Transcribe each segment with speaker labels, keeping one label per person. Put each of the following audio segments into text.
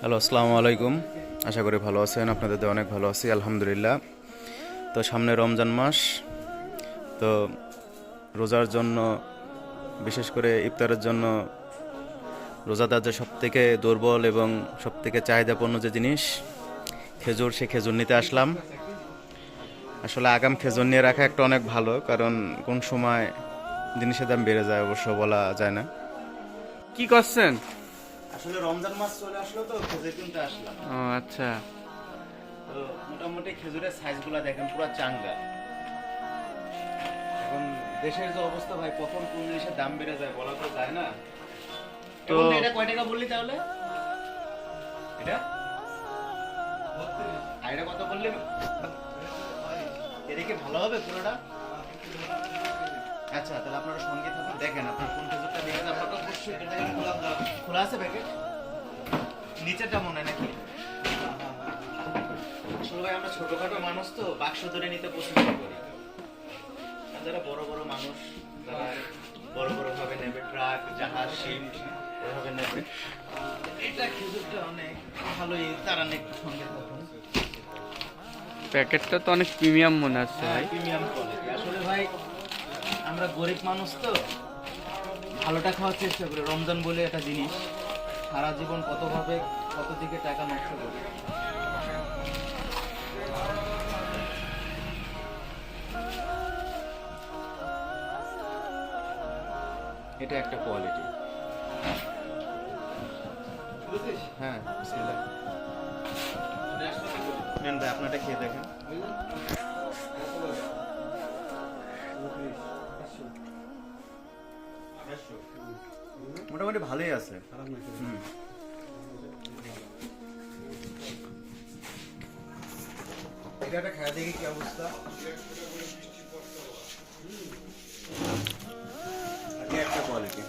Speaker 1: Hello, আসসালামু আলাইকুম। আশা করি ভালো আছেন। আপনাদের অনেক ভালো আছি, আলহামদুলিল্লাহ। তো সামনে রমজান মাস। তো রোজার জন্য, বিশেষ করে ইফতারের জন্য রোজাদার যে সবথেকে দুর্বল এবং সবথেকে চাহিদাপূর্ণ যে জিনিস খেজুর, সে খেজুর নিতে আসলাম। আসলে আগাম খেজুর নিয়ে রাখা একটা অনেক ভালো, কারণ কোন সময় জিনিসের দাম বেড়ে যায় অবশ্য বলা যায় না।
Speaker 2: কি করছেন?
Speaker 1: আসলে রমজান মাস চলে আসলো, তো খেজুর কিনতে আসলাম।
Speaker 2: ও আচ্ছা।
Speaker 1: তো মোটামুটি খেজুরের সাইজগুলো দেখেন, পুরো চাঙ্গা। এখন দেশের যে অবস্থা ভাই, কখন কোন জিনিসের দাম বেড়ে যায় বলা তো যায় না। তো
Speaker 2: তো
Speaker 1: এটা কয় টাকা বললি তাহলে? এটা আর এটা কত বললি? এটা কি ভালো হবে পুরোটা? আচ্ছা, তাহলে আপনারা সঙ্গে থাকুন, দেখেন আপনার কোন খেজুরটা দেখেন। আপনার অবশ্যই এটা খোলা আছে প্যাকেট, নিচেরটা মনে হয় নাকি? আসলে ভাই আমরা ছোটখাটো মানুষ, তো বাক্স ধরে নিতে পছন্দ করি। আর যারা বড় বড় মানুষ, যারা বড় বড় ভাবে নেবে, ট্রাক, জাহাজ, শিপ এভাবে নেবে, এটা খেজুরটা অনেক ভালোই, তারা একটু সঙ্গে থাকুন।
Speaker 2: প্যাকেটটা তো অনেক প্রিমিয়াম মনে হচ্ছে ভাই।
Speaker 1: Premium quality. আসলে ভাই আমরা গরিব মানুষ, তো ভালোটা খাওয়ার চেষ্টা করি। রমজান বলে একটা জিনিস, সারা জীবন কতভাবে কত দিকে টাকা নষ্ট করি। এটা একটা কোয়ালিটি। হ্যাঁ, বিসমিল্লাহ। নেন ভাই, আপনারটা খেয়ে দেখেন। মোটামুটি ভালোই আছে। হুম। এটা একটা খাওয়া দেখি কি অবস্থা। একটা কোয়ালিটি।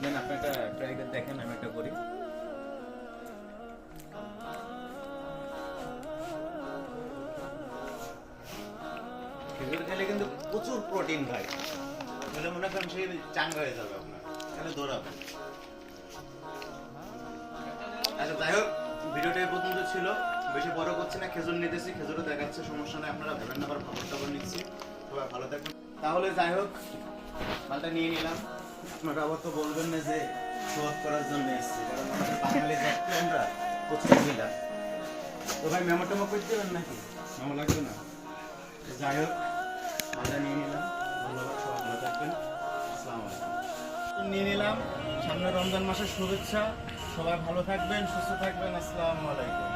Speaker 1: দেন আপনি একটা ট্রাই করে দেখেন, আমি একটা করি। খেজুর খেলে কিন্তু প্রচুর প্রোটিন ভাই। তাহলে মনে করেন সে চাঙ্গা হয়ে যাবে আপনার, তাহলে দৌড়াবেন। আচ্ছা, যাই হোক, ভিডিওটা এই পর্যন্ত ছিল। বেশি বড় করছি না, খেজুর নিতেছি, খেজুরও দেখাচ্ছে, সমস্যা নেই। আপনারা ভেবেন না আবার খবর টবর নিচ্ছি। সবাই ভালো থাকবেন। তাহলে যাই হোক, মালটা নিয়ে নিলাম। আপনারা আবার তো বলবেন না যে শো অফ করার জন্য এসেছি, কারণ আমাদের বাঙালি যাচ্ছি আমরা প্রচুর মহিলা। তো ভাই মেমো টেমো করতে দেবেন নাকি? মেমো লাগবে না। যাই হোক, মালটা নিয়ে নিলাম। ধন্যবাদ, সবাই ভালো থাকবেন। আসসালামু আলাইকুম। নিয়ে নিলাম। সামনে রমজান মাসের শুভেচ্ছা। সবাই ভালো থাকবেন, সুস্থ থাকবেন। আসসালামু আলাইকুম।